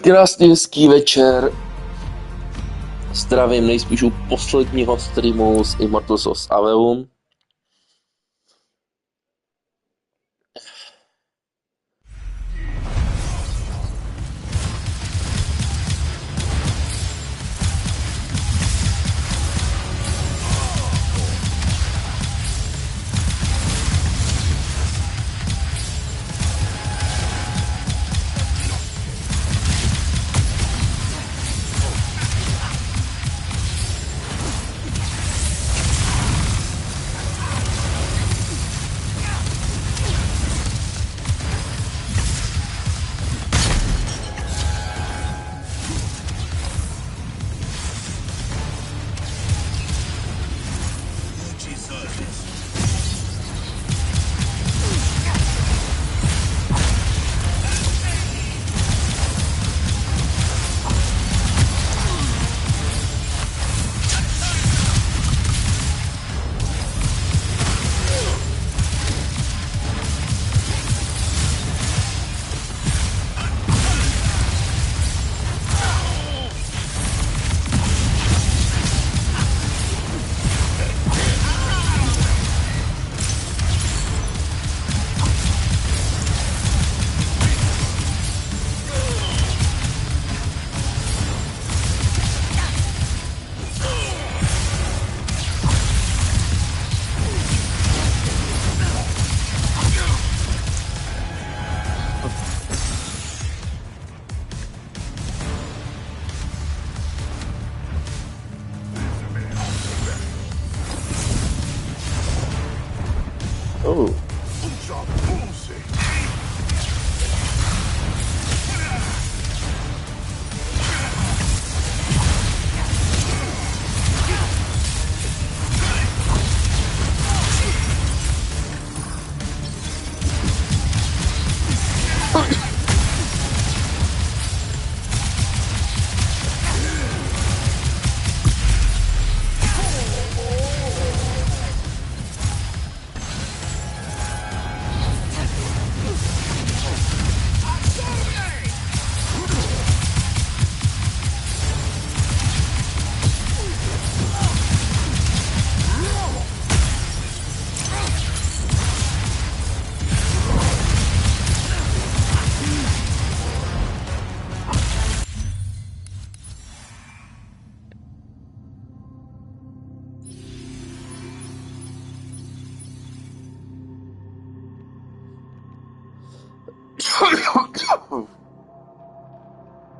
Krásný hezký večer. Zdravím nejspíš u posledního streamu z Immortals of Aveum.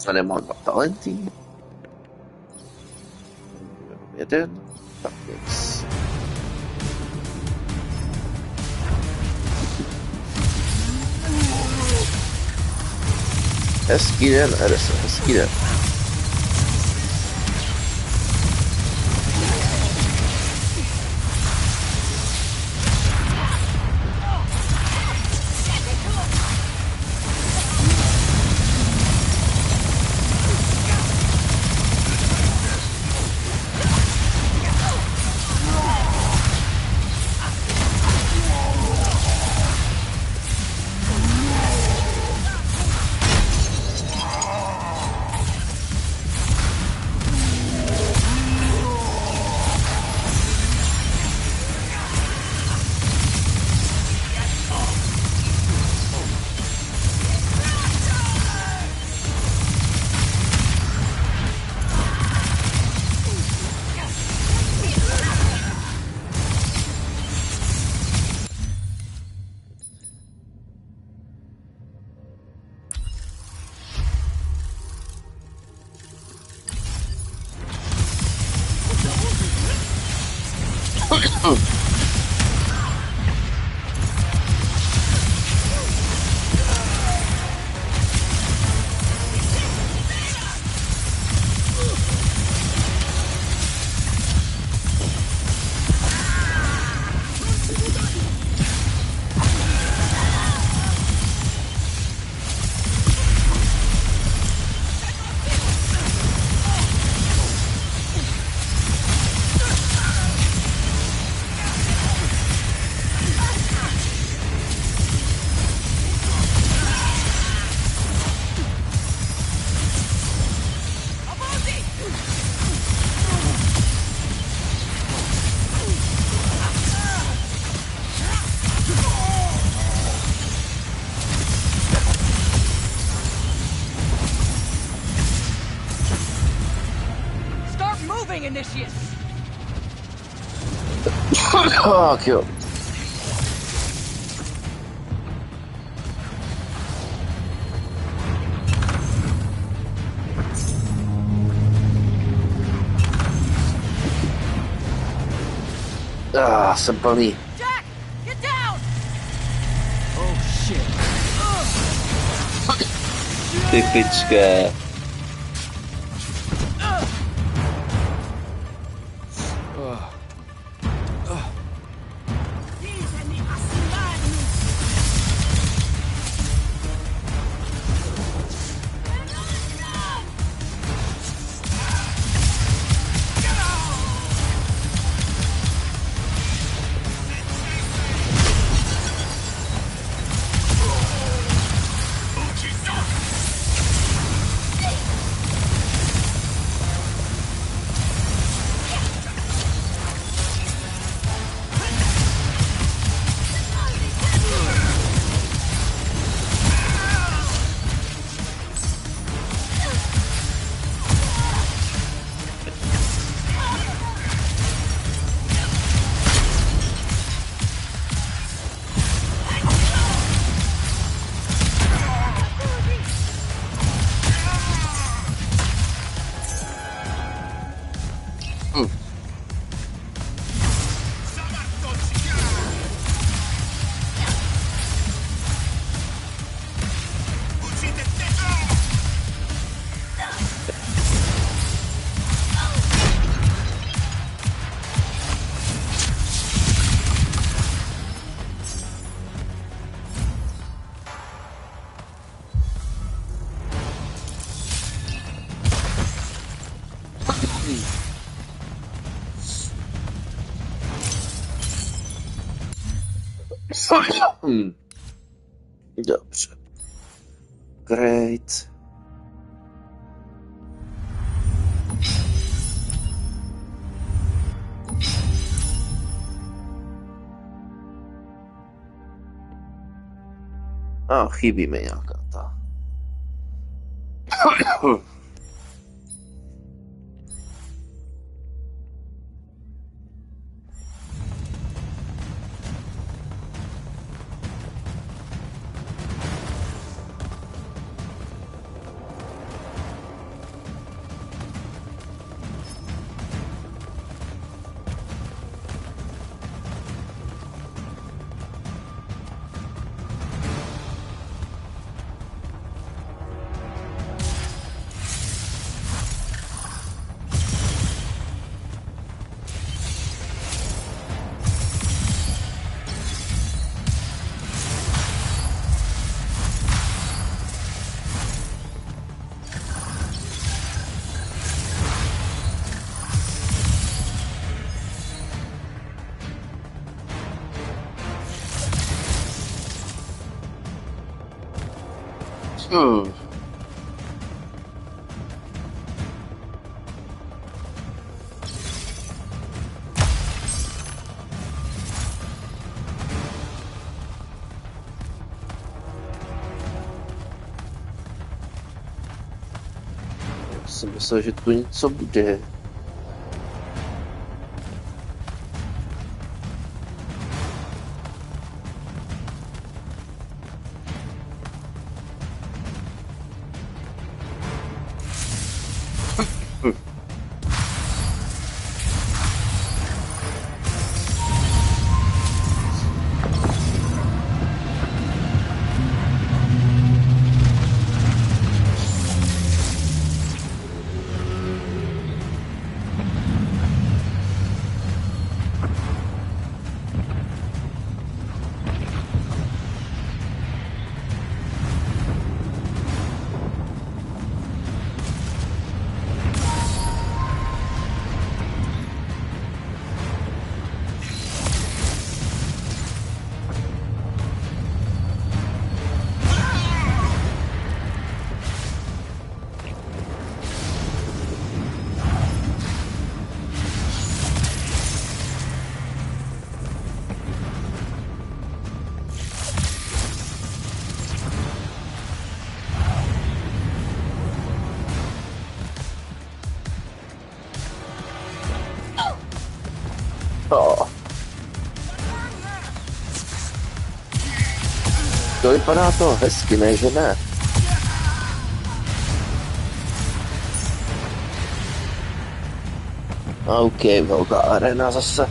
A nemám 2 talenty. Jeden, tak nic. Hezký den, Erese, hezký den. initiates. Tak jo. Jsem plný. Jack, get down! Oh shit. Typické. Dobře. Great. Chybí mi nějaká ta. Jsem myslel, že tu něco bude. To vypadá to hezky, ne, že ne? OK, velká arena zase.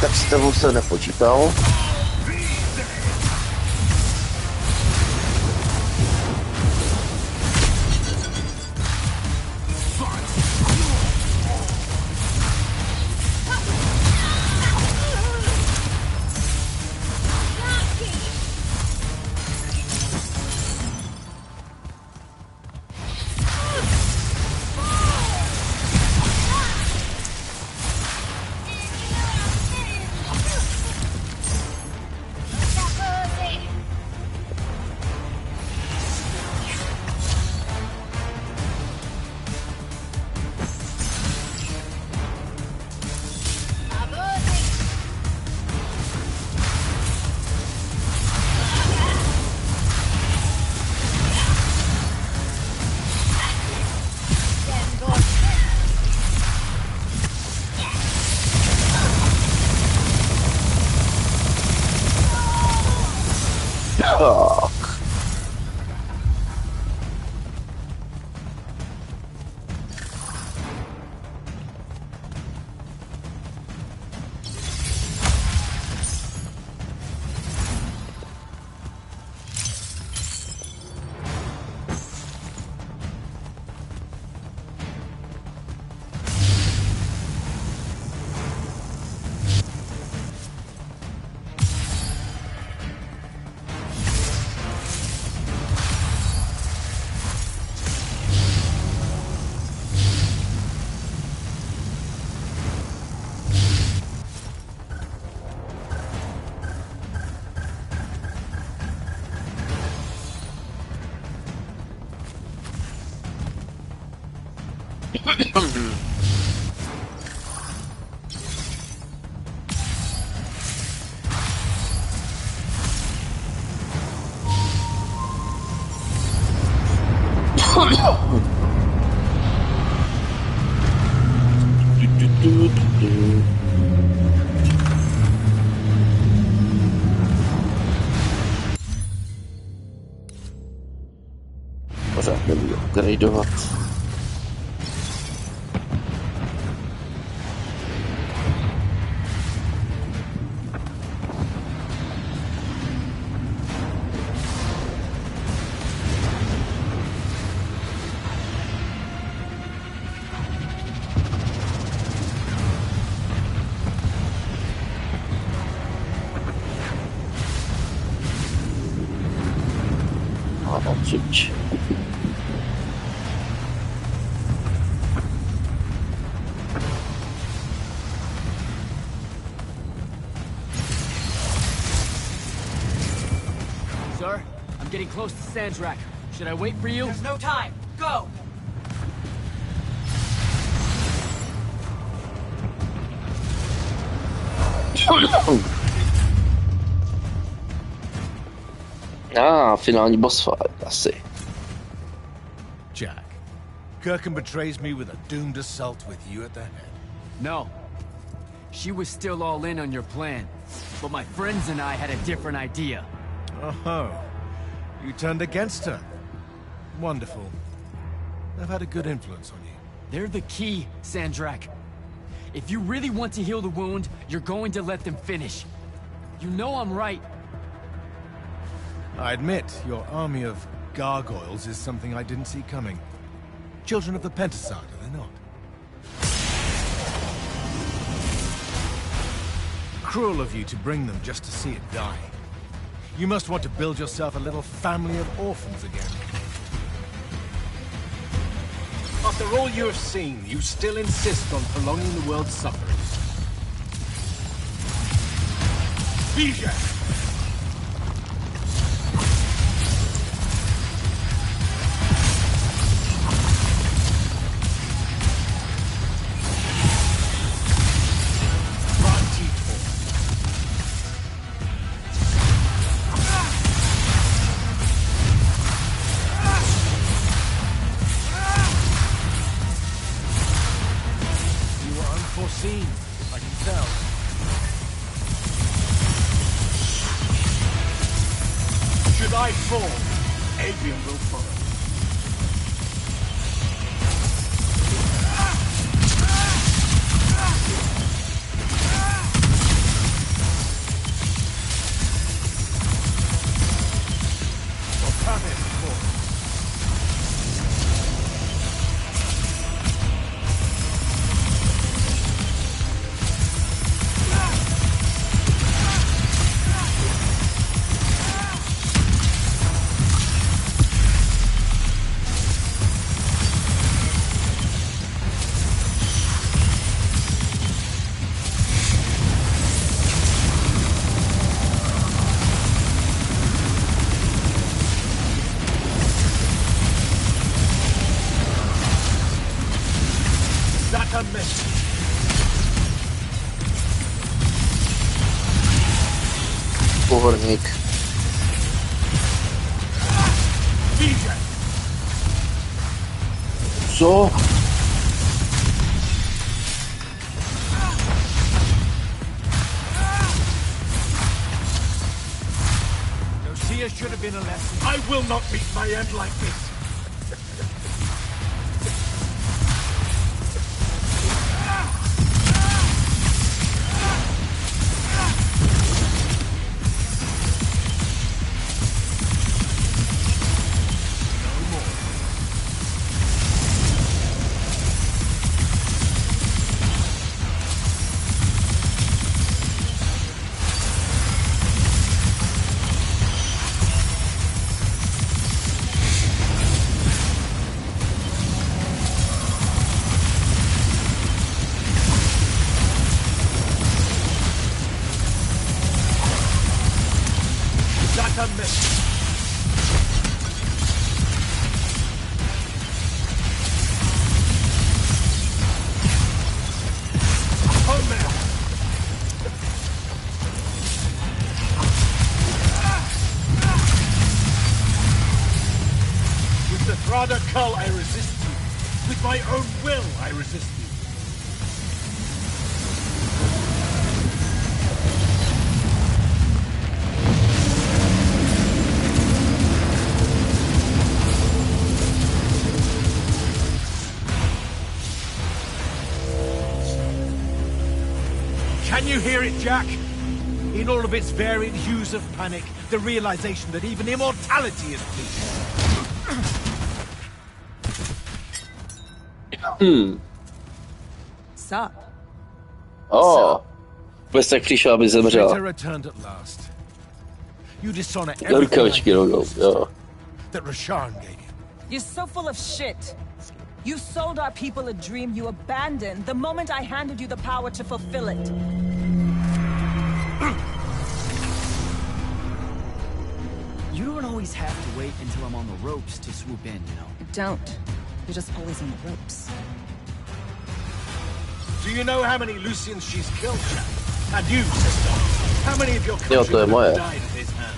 Tak s tebou se nepočítal. Tak. Pořád nebudu upgradeovat. Odsud. Sir, I'm getting close to Sandrak. Should I wait for you? There's no time. Go! Finální boss fight, asi. Jack, Gherkin betrays me with a doomed assault with you at the head. No. She was still all in on your plan. But my friends and I had a different idea. Oh, you turned against her. Wonderful. They've had a good influence on you. They're the key, Sandrak. If you really want to heal the wound, you're going to let them finish. You know I'm right. I admit, your army of gargoyles is something I didn't see coming. Children of the Pentaside, are they not? Cruel of you to bring them just to see it die. You must want to build yourself a little family of orphans again. After all you have seen, you still insist on prolonging the world's sufferings. Bija! I can tell. Should I fall, Aveum will follow. Povorník. Co? Lucia should have been a lesson. I will not meet my end like this. Rather, Cull, I resist you. With my own will, I resist you. Can you hear it, Jack? In all of its varied hues of panic, the realization that even immortality is pleasing. Sup? Oh. Bez tak přišel, aby zemřel. Returned at last. You dishonor Rukavičky rovnou, jo. that Rasharn gave you. You're so full of shit. You sold our people a dream you abandoned the moment I handed you the power to fulfill it. You don't always have to wait until I'm on the ropes to swoop in, you know. Don't. You're just always on the ropes. Do you know how many Lucians she's killed, Jack? And you, sister, how many of your Jo, country to je moje. died at his hand?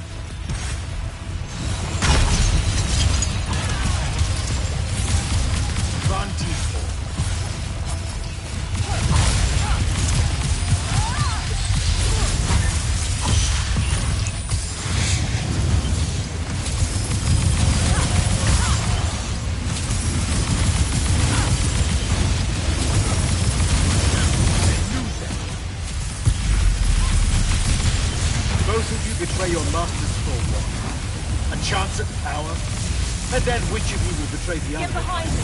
Both of you betray your master's full one. A chance at power? And then which of you will betray the other? Get behind me!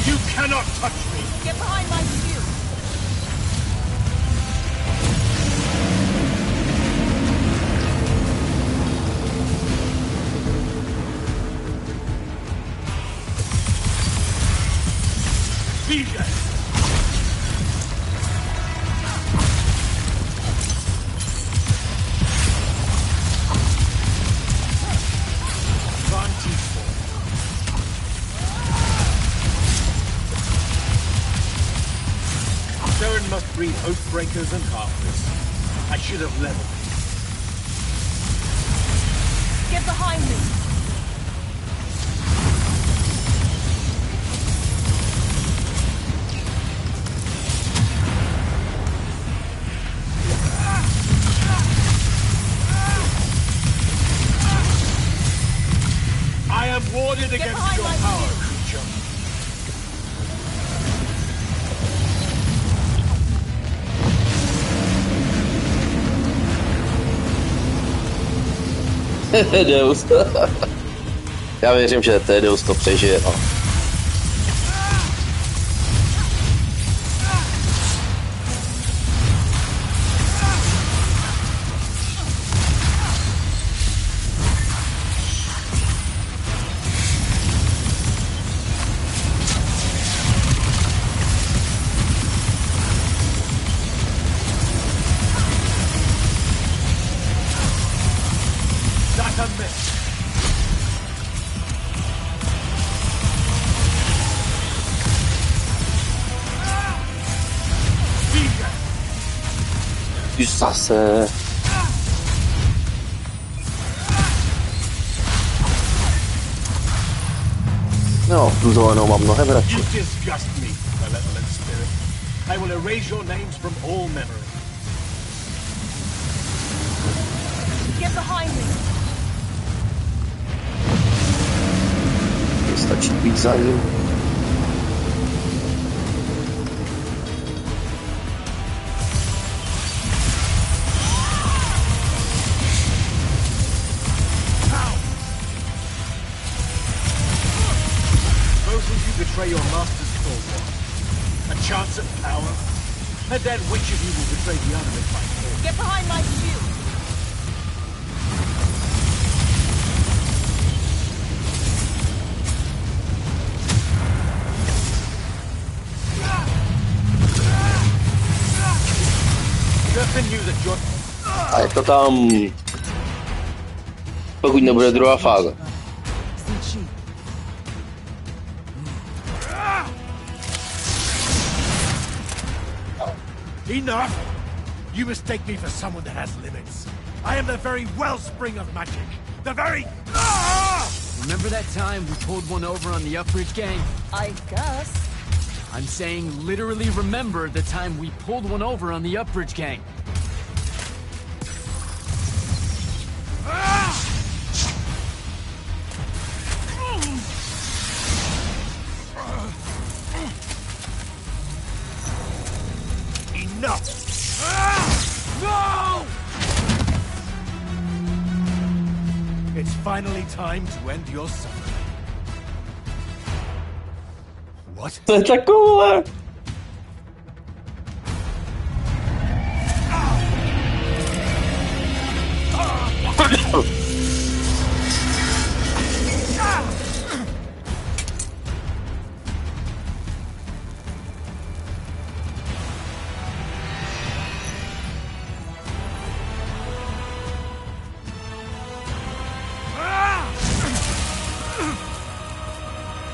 You cannot touch me! Get behind my shield! Be there! Saren must breed Oathbreakers and Harpers. I should have leveled. Get behind me! I am warded against behind your my power, shield. creature. Deus. Já věřím, že Deus to přežije, no. Not a miss. Be there. Už zase. No, tu zelenou mám mnohem radši. You disgust me, malevolent spirit. I will erase your names from all memory. Get behind me! Stačí být za ním. Both of you betray your master's full one. A chance at power? And then which of you will betray the other if I fall? Get behind my shield! Durfin knew that your... A je to tam... Pokud nebude druhá fáze. Enough! You mistake me for someone that has limits. I am the very wellspring of magic. The very... Remember that time we pulled one over on the Upbridge gang? I guess. I'm saying literally remember the time we pulled one over on the Upbridge gang. Enough! No! It's finally time to end your suffering. What? To je takové.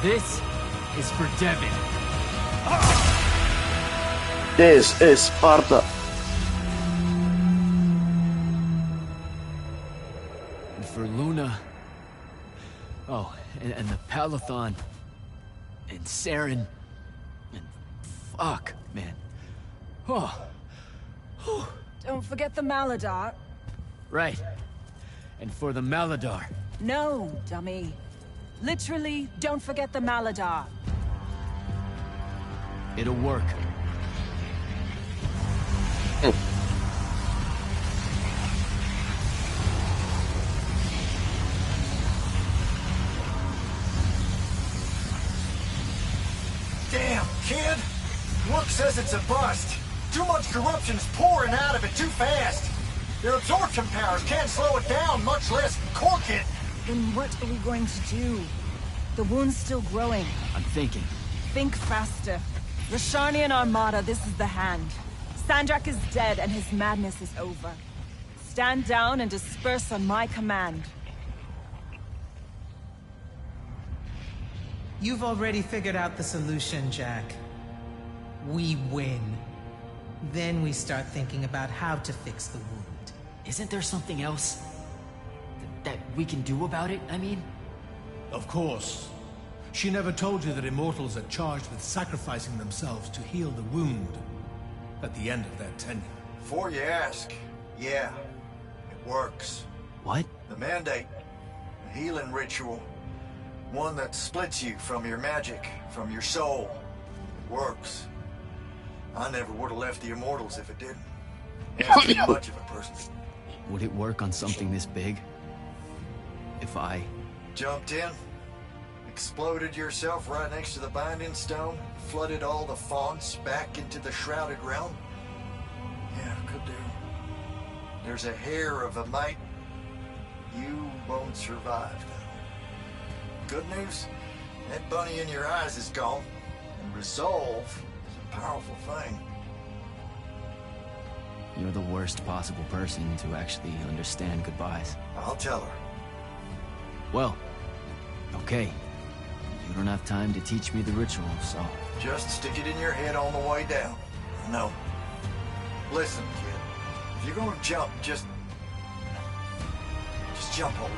This is for Devin. This is Sparta. And for Luna. Oh, and the Palathon. And Saren. And fuck, man. Oh. Don't forget the Maladar. Right. And for the Maladar. No, dummy. Literally, don't forget the Maladar. It'll work. Damn, kid! Look says it's a bust. Too much corruption's pouring out of it too fast. Their absorption powers can't slow it down, much less cork it. Then what are we going to do? The wound's still growing. I'm thinking. Think faster. Rasharnian Armada, this is the hand. Sandrak is dead and his madness is over. Stand down and disperse on my command. You've already figured out the solution, Jack. We win. Then we start thinking about how to fix the wound. Isn't there something else that we can do about it, I mean? Of course. She never told you that Immortals are charged with sacrificing themselves to heal the wound at the end of their tenure. Before you ask, yeah, it works. What? The Mandate, a healing ritual. One that splits you from your magic, from your soul. It works. I never would have left the Immortals if it didn't. It's too much of a person. Would it work on something this big? If I... Jumped in, exploded yourself right next to the binding stone, flooded all the fonts back into the shrouded realm? Yeah, could do. There's a hair of a mite. You won't survive, though. Good news, that bunny in your eyes is gone, and resolve is a powerful thing. You're the worst possible person to actually understand goodbyes. I'll tell her. Well, okay. You don't have time to teach me the ritual, so... Just stick it in your head on the way down. No. Listen, kid. If you're gonna jump, just jump already.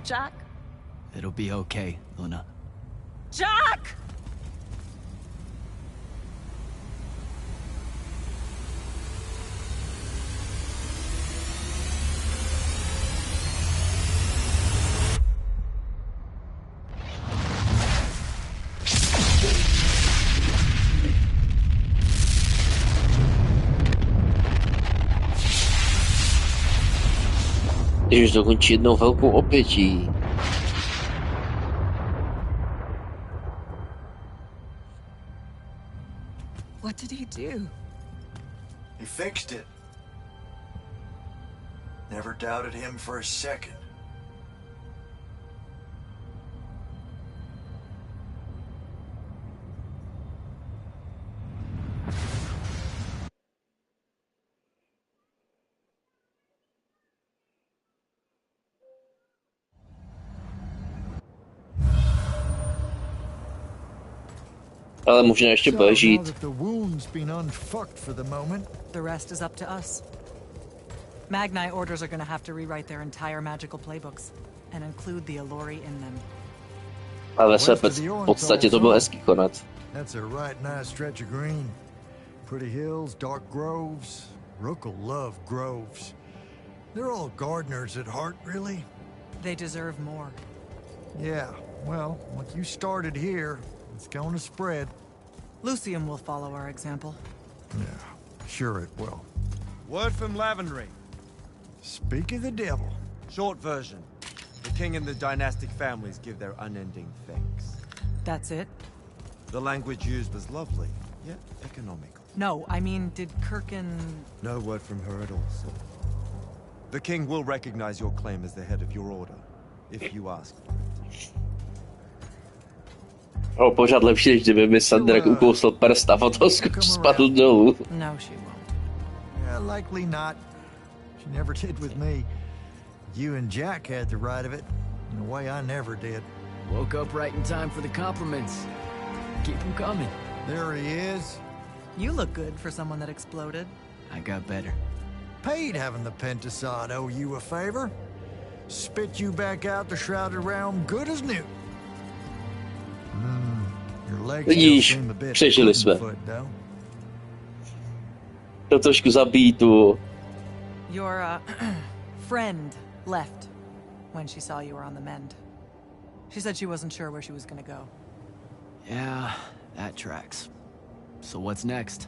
Jack? It'll be okay, Luna. Jack! Když dokončí jednou velkou obětí. What did he do? He fixed it. Never doubted him for a second. Ale možná ještě bude žít. The wound's been unfucked for the moment. The rest is up to us. Magni orders are gonna have to rewrite their entire magical playbooks and include the Allori in them. Ale se v podstatě to byl hezký konec. That's a right nice stretch of green. Pretty hills, dark groves. Rook'll love groves. They're all gardeners at heart, really. They deserve more. Yeah, well, like you started here, it's going to spread. Lucium will follow our example. Yeah, sure it will. Word from Lavenry. Speak of the devil. Short version. The king and the dynastic families give their unending thanks. That's it? The language used was lovely, yet economical. No, I mean, did Kirkin... No word from her at all, sir. The king will recognize your claim as the head of your order, if you ask for it. O, pořád lepší, než kdyby mi Sandrak ukousl prst a potom spadl dolů. No, she won't. Yeah, likely not. She never did with me. You and Jack had the right of it, in a way I never did. Woke up right in time for the compliments. Keep them coming. There he is. You look good for someone that exploded. I got better. Paid having the Pentasod owe you a favor. Spit you back out the Shrouded Realm good as new. Your legs still Vidíš, seem a bit přežili jsme. foot, though. To trošku zabíjí tu... Your, friend left when she saw you were on the mend. She said she wasn't sure where she was gonna go. Yeah, that tracks. So what's next?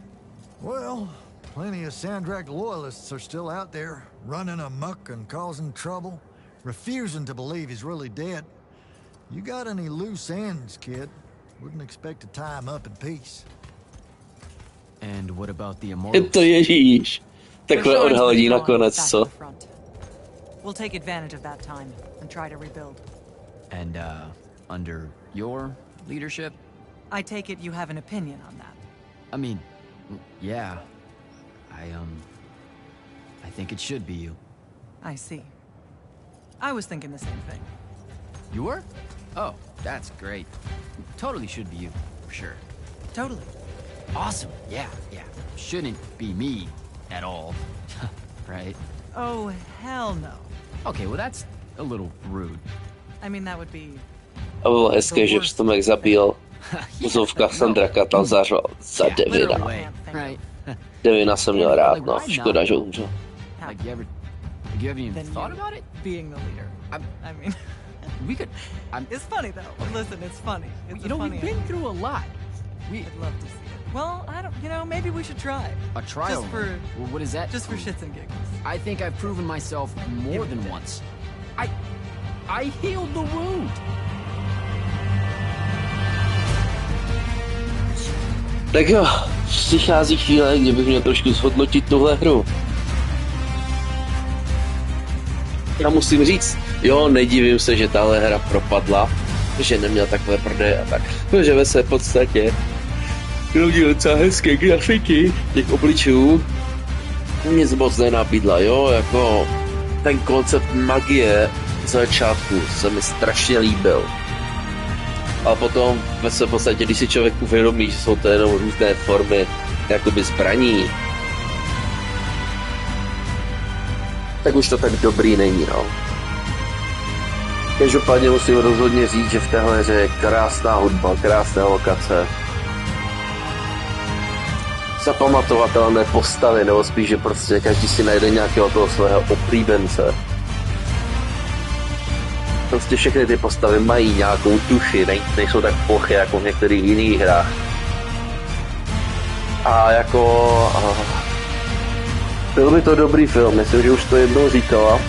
Well, plenty of Sandrak loyalists are still out there, running amok and causing trouble, refusing to believe he's really dead. You got any loose ends, kid? Wouldn't expect to tie him up in peace. And what about the Je Immortals? to Ježíš. Takhle Rasharn's odhalí withdrawn nakonec, back co? to the front. We'll take advantage of that time and try to rebuild. And, under your leadership? I take it you have an opinion on that. I mean, yeah. I think it should be you. I see. I was thinking the same thing. You were? Oh, that's great. Totally should be you, for sure. Totally. Awesome, yeah. Shouldn't be me at all, right? Oh, hell no. Okay, well that's a little rude. I mean, that would be... A bylo hezké, že Vstomek zabíjel. Uzovka Sandraka tam zařval za Devina. Right. Devina jsem měl rád, no. Škoda, že umřel. Like you haven't even Then thought you about it? being the leader. I mean... We could... It's funny, though. Listen, it's funny. It's You know, funny we've been through a lot. I'd love to see it. Well, I don't... You know, maybe we should try. A trial. Just for... Well, what is that? Just for shits and giggles. I think I've proven myself more than once. I healed the wound. Tak jo, přichází chvíle, kdy bych měl trošku zhodnotit tuhle hru. Já musím říct, jo, nedivím se, že tahle hra propadla, že neměla takové prodeje a tak. Protože ve své podstatě měl docela hezké grafiky těch obličejů. Nic moc nenabídla, jo, jako ten koncept magie z začátku se mi strašně líbil. A potom ve své podstatě, když si člověk uvědomí, že jsou to jenom různé formy jakoby zbraní, tak už to tak dobrý není, no. Každopádně musím rozhodně říct, že v téhle hře je krásná hudba, krásné lokace, zapamatovatelné postavy, nebo spíš, že prostě každý si najde nějakého toho svého oblíbence. Prostě všechny ty postavy mají nějakou duši, nejsou tak plochy jako v některých jiných hrách. A jako... byl by to dobrý film, myslím, že už to jednou říkala.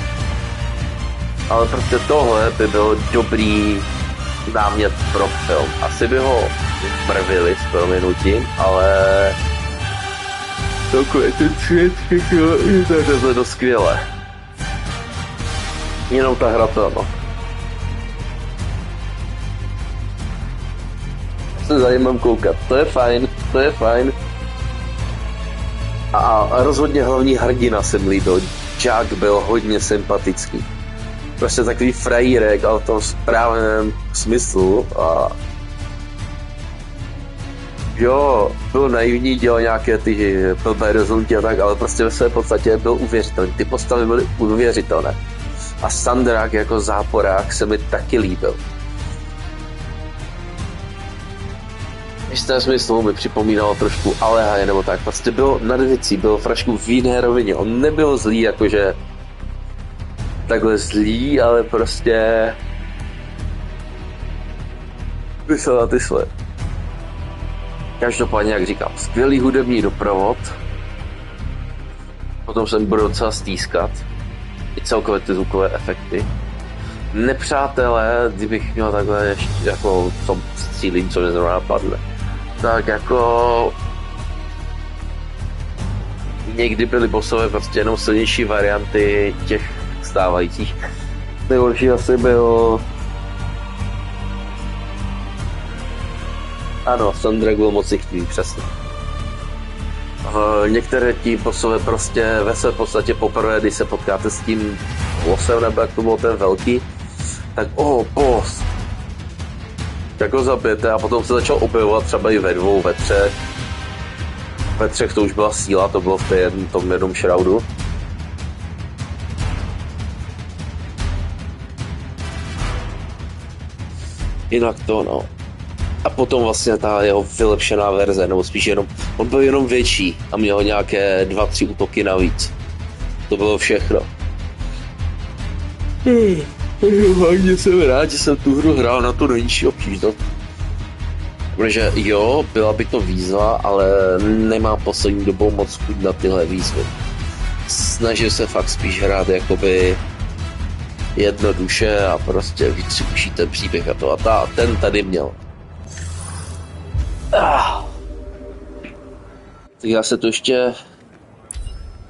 Ale prostě tohle by byl dobrý námět pro film. Asi by ho mrvili s prominutím, ale... Takové ten svět, je to dost skvělé. Jenom ta hra to, no. Se zajímám koukat, to je fajn. A rozhodně hlavní hrdina se mi líbil. Jack byl hodně sympatický. Prostě takový frajírek, ale v tom správném smyslu. A jo, byl naivní, dělal nějaké ty blbé rozhodnutí a tak, ale prostě ve své podstatě byl uvěřitelný. Ty postavy byly uvěřitelné. A Sandrak jako záporák se mi taky líbil. V jistém smyslu mi připomínalo trošku Alehaje nebo tak. Prostě byl nad věcí, byl trošku v jiné rovině. On nebyl zlý, jakože takhle zlý, ale prostě myslel na ty své. Každopádně, jak říkám, skvělý hudební doprovod. Potom jsem budu docela stýskat. I celkově ty zvukové efekty. Nepřátelé, kdybych měl takhle ještě jako co cílím, co mě zrovna napadne. Tak jako... Někdy byly bossové prostě jenom silnější varianty těch stávajících. Nejhorší asi byl... Ano, Sandrak byl moc chtivý, přesně. Některé tí bossové prostě ve své podstatě poprvé, když se potkáte s tím bossem, nebo jak to bylo ten velký, tak boss. Jak ho zabijete a potom se začal objevovat třeba i ve 2, ve 3. Ve 3 to už byla síla, to bylo v tom jednom shroudu. Jinak to, no. A potom vlastně ta jeho vylepšená verze, nebo spíš jenom, on byl jenom větší a měl nějaké 2-3 útoky navíc. To bylo všechno. Vážně jsem rád, že jsem tu hru hrál na tu nejnižší obtížnost. Protože jo, byla by to výzva, ale nemám poslední dobou moc chuť na tyhle výzvy. Snažil se fakt spíš hrát jakoby jednoduše a prostě víc si užít ten příběh a ten tady měl. Tak já se to ještě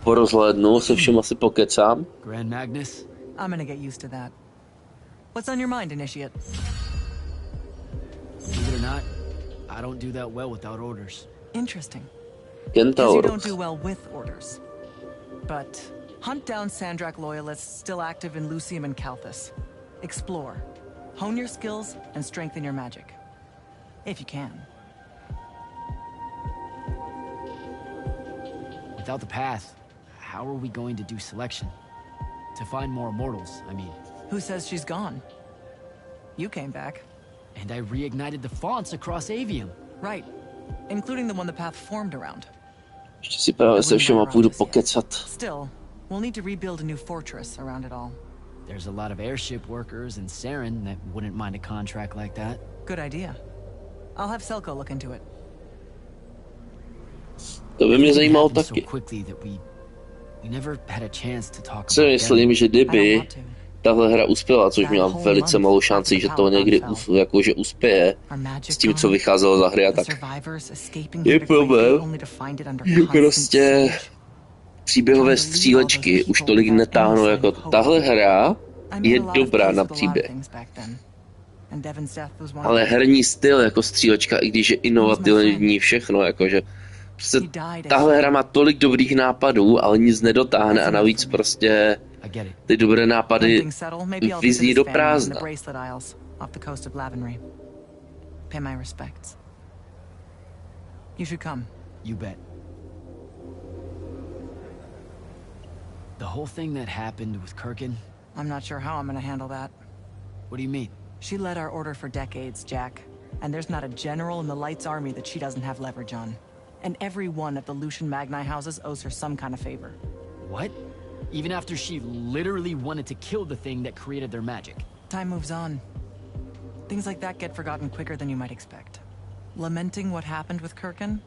porozhlédnu, se všem asi pokecám. Grand Magnus? I'm gonna get used to that. What's on your mind, Initiate? Believe it or not, I don't do that well without orders. Interesting. Because you Kentaurus. don't do well with orders. But hunt down Sandrak loyalists still active in Lucium and Calthus. Explore. Hone your skills and strengthen your magic. If you can. Without the path, how are we going to do selection? To find more immortals, I mean. Who says she's gone? You came back. And I reignited the fonts across Aveum. Right. Including the one the path formed around. Ještě si právě se všema půjdu pokecat. Still, we'll need to rebuild a new fortress around it all. There's a lot of airship workers in Saren that wouldn't mind a contract like that. Good idea. I'll have Selko look into it. To by mě zajímalo taky. Si myslím, že kdyby tahle hra uspěla, což měla velice malou šanci, že to někdy jakože uspěje s tím, co vycházelo za hry a tak. Je problém, že prostě příběhové střílečky už tolik netáhnou jako tahle hra je dobrá na příběh. Ale herní styl jako střílečka, i když je inovativní všechno, jakože prostě tahle hra má tolik dobrých nápadů, ale nic nedotáhne a navíc prostě ty dobré nápady vyzní do prázdna. Pay my respects. You should come. You bet. The whole thing that happened with Kirkin? I'm not sure how I'm gonna handle that. What do you mean? She led our order for decades, Jack. And there's not a general in the Light's army that she doesn't have leverage on. And every one of the Lucian Magni houses owes her some kind of favor. What? Even after she literally wanted to kill the thing that created their magic? Time moves on. Things like that get forgotten quicker than you might expect. Lamenting what happened with Kirkin?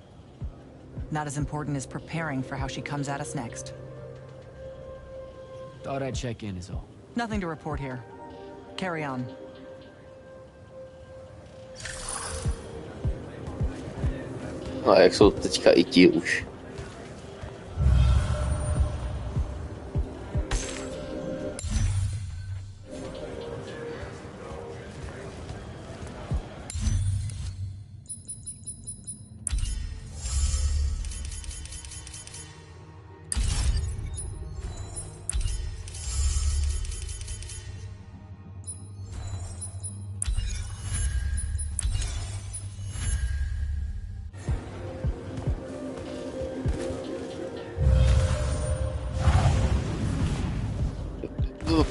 Not as important as preparing for how she comes at us next. Thought I'd check in is all. Nothing to report here. Carry on. A jak jsou teďka i ti už.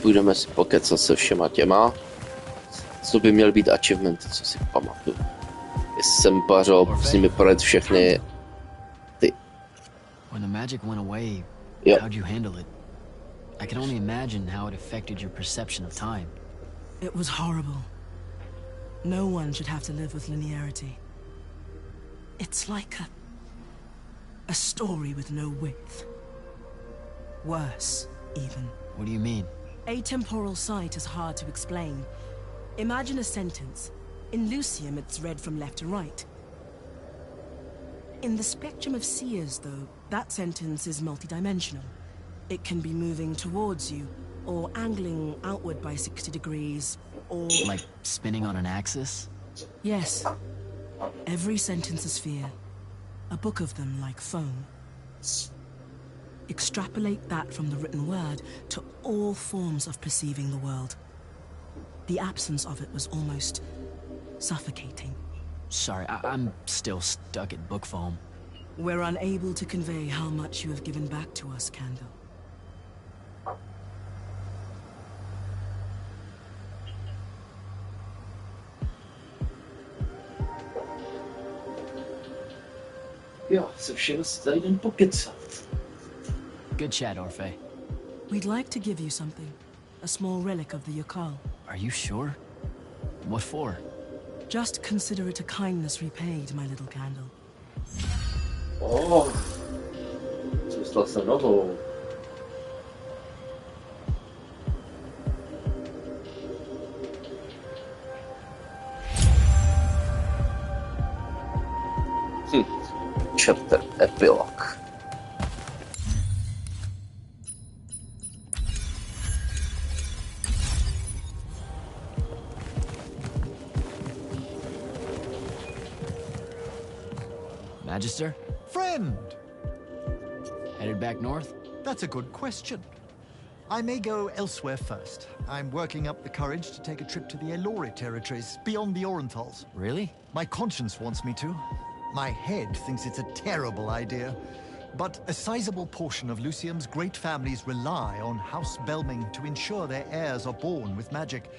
Půjdeme si pokecat se všema těma, co by měl být achievementy, co si pamatuju. Jestli jsem podařil s nimi projet všechny ty. When the magic went away, how'd you handle it? I can only imagine how it affected your perception of time. It was horrible. No one should have to live with linearity. It's like a story with no width. Worse, even. What do you mean? Atemporal sight is hard to explain. Imagine a sentence. In Lucium, it's read from left to right. In the spectrum of seers, though, that sentence is multidimensional. It can be moving towards you, or angling outward by 60 degrees, or... Like spinning on an axis? Yes. Every sentence is fear. A book of them like foam. Extrapolate that from the written word to all forms of perceiving the world. The absence of it was almost suffocating. Sorry, I'm still stuck at book form. We're unable to convey how much you have given back to us, Candle. Jo, se všem si tady jdem pokecat. Good chat, Orphe. We'd like to give you something. A small relic of the Yakal. Are you sure? What for? Just consider it a kindness repaid, my little Candle. Oh, zůstal jsem nohou. Chapter epilog. Magister? Friend! Headed back north? That's a good question. I may go elsewhere first. I'm working up the courage to take a trip to the Elori territories, beyond the Orenthals. Really? My conscience wants me to. My head thinks it's a terrible idea. But a sizable portion of Lucium's great families rely on House Belming to ensure their heirs are born with magic.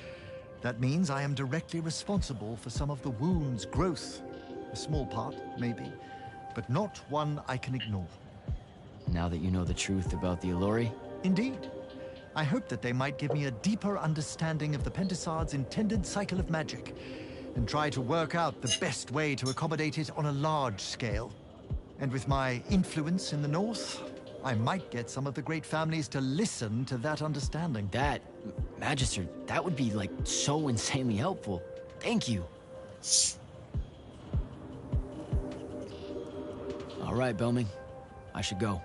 That means I am directly responsible for some of the wound's growth. A small part, maybe, but not one I can ignore. Now that you know the truth about the Elori? Indeed. I hope that they might give me a deeper understanding of the Pentasard's intended cycle of magic, and try to work out the best way to accommodate it on a large scale. And with my influence in the north, I might get some of the great families to listen to that understanding. That, Magister, that would be, like, so insanely helpful. Thank you. All right, Belming. I should go.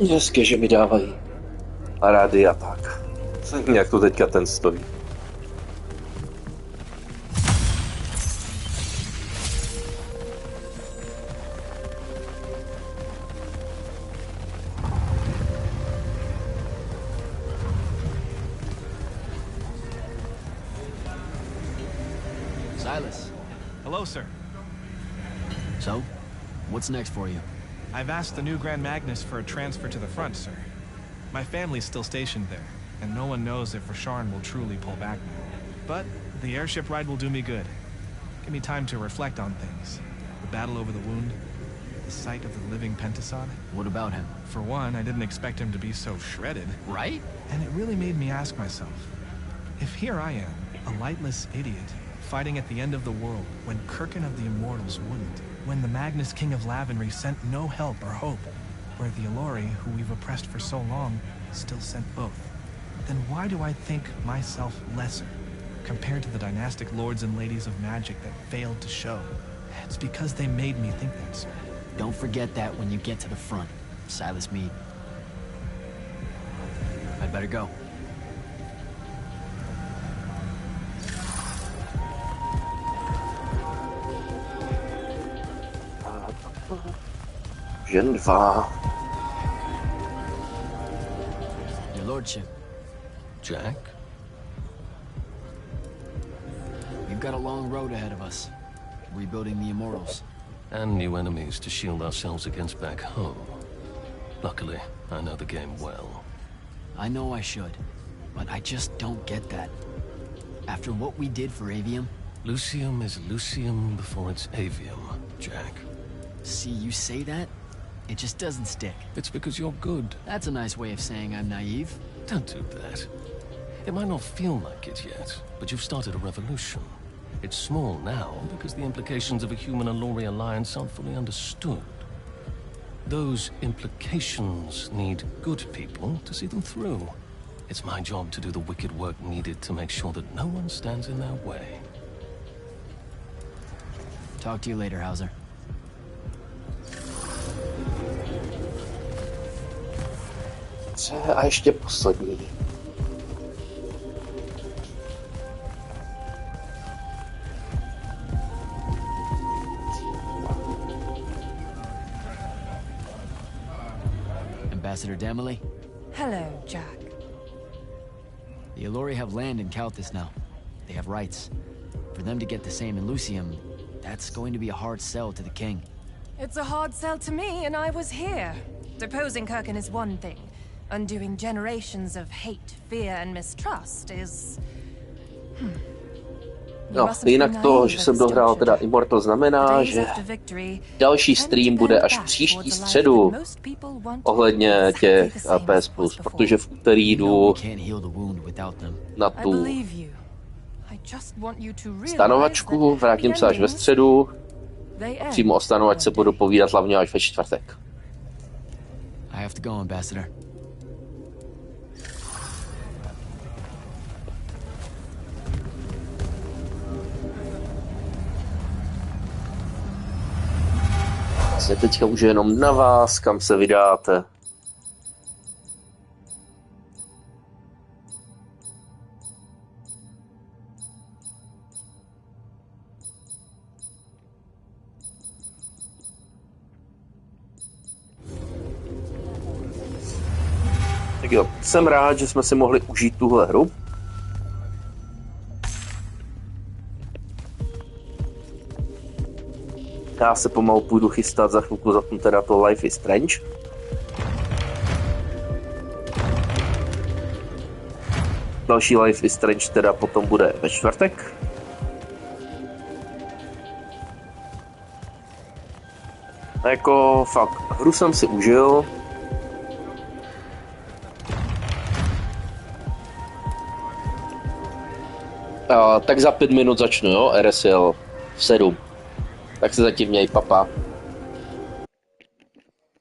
Hezky, že mi dávají rády a tak. Jak tu teďka ten stojí. Silas. Hello, sir. So, what's next for you? I've asked the new Grand Magnus for a transfer to the front, sir. My family's still stationed there, and no one knows if Rasharn will truly pull back now. But the airship ride will do me good. Give me time to reflect on things. The battle over the wound, the sight of the living Pentasod. What about him? For one, I didn't expect him to be so shredded. Right? And it really made me ask myself, if here I am, a lightless idiot, fighting at the end of the world when Kirkin of the Immortals wouldn't, when the Magnus King of Lavenry sent no help or hope, where the Elori, who we've oppressed for so long, still sent both, then why do I think myself lesser compared to the dynastic lords and ladies of magic that failed to show? It's because they made me think that, sir. Don't forget that when you get to the front, Silas Meade. I'd better go. Jen 2. Your lordship. Jack? We've got a long road ahead of us, rebuilding the Immortals. And new enemies to shield ourselves against back home. Luckily, I know the game well. I know I should, but I just don't get that. After what we did for Aveum... Lucium is Lucium before it's Aveum, Jack. See, you say that, it just doesn't stick. It's because you're good. That's a nice way of saying I'm naive. Don't do that. It might not feel like it yet, but you've started a revolution. It's small now because the implications of a human-Elori alliance aren't fully understood. Those implications need good people to see them through. It's my job to do the wicked work needed to make sure that no one stands in their way. Talk to you later, Hauser. A ještě poslední. Ambassador Damley. Hello, Jack. The Allori have land in Calthus now. They have rights. For them to get the same in Lucium, that's going to be a hard sell to the king. It's a hard sell to me, and I was here. Deposing Kirkin is one thing. Undoing generations of hate, fear, and mistrust is... No, jinak to, že jsem dohrál teda Immortal, znamená, že další stream bude až příští středu ohledně těch PS+, protože v úterý jdu na tu stanovačku, vrátím se až ve středu, přímo o stanovačce budu povídat hlavně až ve čtvrtek. I have to go, Ambassador. Teďka už jenom na vás, kam se vydáte. Tak jo, jsem rád, že jsme si mohli užít tuhle hru. Já se pomalu půjdu chystat, za chvilku zapnu teda to Life is Strange. Další Life is Strange teda potom bude ve čtvrtek. A jako fakt, hru jsem si užil. Tak za 5 minut začnu, jo, RSL v 7. Tak se zatím měj, papa.